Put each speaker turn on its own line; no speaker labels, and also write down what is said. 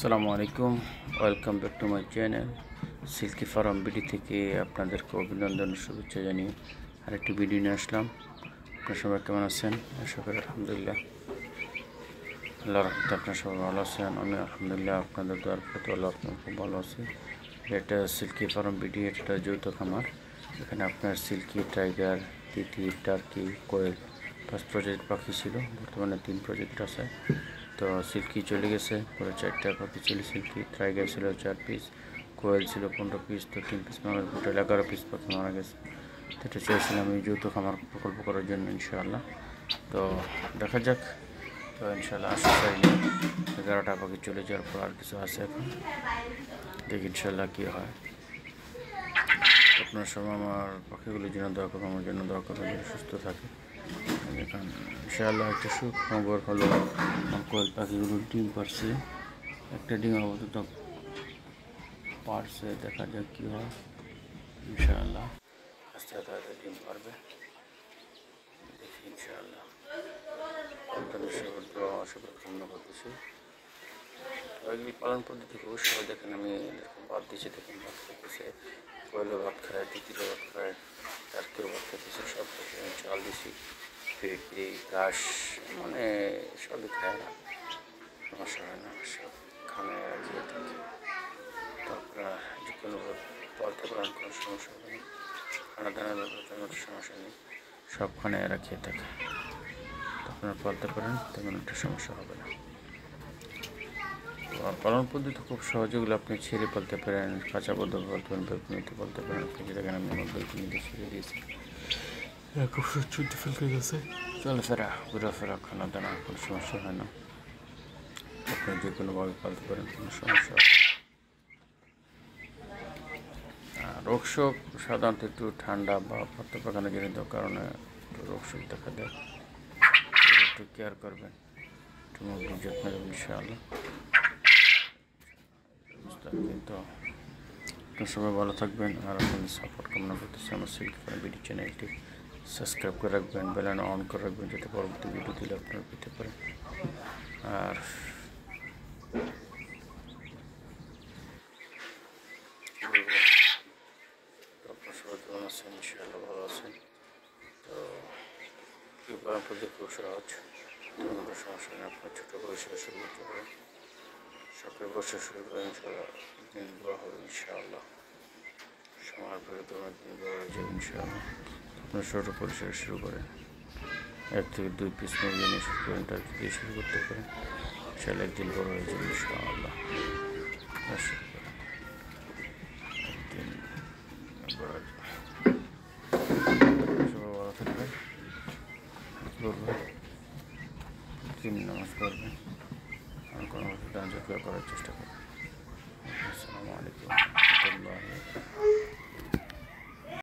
আসসালামু আলাইকুম, welcome back to my channel silky farm BD থেকে আপনাদেরকে অভিনন্দন ও শুভেচ্ছা জানিয়ে আরেকটি ভিডিও নিয়ে আসলাম। আপনার সবাই কেমন আছেন? আশা করি আলহামদুলিল্লাহ আল্লাহর রহমতে আপনার সবাই ভালো আছেন। আমি আলহামদুলিল্লাহ আপনাদের দোয়ার প্রতি আল্লাহ খুব ভালো আছি। এটা সিল্কি ফার্ম বিডি, এটা যৌথ খামার। এখানে আপনার সিল্কি, টাইগার, তিতির, টার্কি, কোয়েল 5 প্রজাতির পাখি ছিল। বর্তমানে 3 প্রজাতির আছে। তো সিল্কি চলে গেছে, পুরো 4টা পাখি ছিল সিল্কি। টাইগার ছিল 4 পিস, কোয়েল ছিল 15 পিস। তো 3 পিস মারা, টোটাল 11 পিস পাখি মারা গেছে। তো এটা চেয়েছিলাম এই যৌথ খামার প্রকল্প করার জন্য ইনশাআল্লাহ। তো দেখা যাক। তো ইনশাআল্লাহ আশা করি 11টা পাখি চলে যাওয়ার পর আর কিছু আছে এখন, দেখি ইনশাআল্লাহ কী হয়। আপনার সবাই আমার পাখিগুলোর জন্য দোয়া করবেন, আমার জন্য দোয়া করবেন যেন সুস্থ থাকে। এখন ইনশাআল্লাহ একটা সুখবর হলো, আমার কোয়েল পাখিগুলো ডিম পারছে। একটা ডিম আপাতত পারছে, দেখা যাক কী হয়। ইনশাআল্লাহ আস্তে আস্তে ডিম পারবে, দেখি ইনশাআল্লাহ। আপনাদের সবার দোয়া আশীর্বাদ কামনা করতেছি। এগুলি পালন পদ্ধতি খুব সহজ। দেখেন আমি এরকম ভাত দিয়েছি, দেখেন ভাত খেতেছে, কোয়েলও ভাত খায়, তিতিরও ভাত খায়, টার্কিও ভাত খেতেছে, সব চাল দিছি, ফিরি ঘাস, মানে সবই খায় না, সমস্যা হয় না, সব খানে রাখিয়ে থাকে। তো আপনারা যে কোনো পালতে পারেন, কোনো সমস্যা হবে না। খানা দানার ব্যাপারে তেমন সমস্যা নেই, সব খানে রাখিয়ে থাকে। তো আপনারা পালতে পারেন, তেমন একটা সমস্যা হবে না। আর পালন পদ্ধতি খুব সহজ, এগুলো আপনি ছেড়ে পালতে পারেন, কাঁচা পদ্ধতি পালতে পারেন, বেলকুনিতে পালতে পারেন। আপনি যেখানে আমি আমার বেলকুনিতে ছেড়ে দিয়েছি, খুব সুচ্ছুতে ফেলকে গেছে, চলাফেরা ঘোরাফেরা, খানা দানা কোনো সমস্যা হয় না। আপনি যে কোনোভাবে পালতে পারেন, কোনো সমস্যা হবে না। রোগ শোক সাধারণত একটু ঠান্ডা বা পাতা পাখানা জনিত কারণে একটু রোগ শোক দেখা দেয়, একটু কেয়ার করবেন, একটু মুরগির যত্ন নেবেন ইনশাআল্লাহ। কিন্তু আপনার সবাই ভালো থাকবেন, আর আপনাদের সাপোর্ট কামনা করতেছি। আমার সিল্কি ফার্ম বিডি চ্যানেলটি সাবস্ক্রাইব করে রাখবেন, বেল আইকন অন করে রাখবেন, যাতে পরবর্তী ভিডিও দিলে আপনারা পেতে পারেন। আর আপনার সবাই কেমন আছেন? ইনশাআল্লাহ ভালো আছেন। তো পালন পদ্ধতি খুব সহজ, তেমন কোনো সমস্যা নেই। আপনার ছোটো বয়সে শুরু করতে পারেন, সকালে বসে শুরু করেন, ইনশাআল্লাহ দিন বড় হবে ইনশাআল্লাহ। সময়ের পরে তোমার দিন বড় হয়ে যাবে ইনশাআল্লাহ। আপনার ছোটো পরিসরে শুরু করেন, 1 থেকে 2 পিস মুরগি নিয়ে শুরু করেন, টার্কি দিয়ে শুরু করতে পারেন, ইনশাআল্লাহ একদিন বড় হয়ে যাবে ইনশাআল্লাহ। শুরু করেন, একদিন বড় হয়ে যাবে। সবাই ভালো থাকবেন, করবেন, প্রতিদিন নামাজ পড়বেন, আর কোনো ওষুধ করার চেষ্টা করবেন। আসসালামু আলাইকুম ওয়া রাহমাতুল্লাহি ওয়া বারাকাতুহু।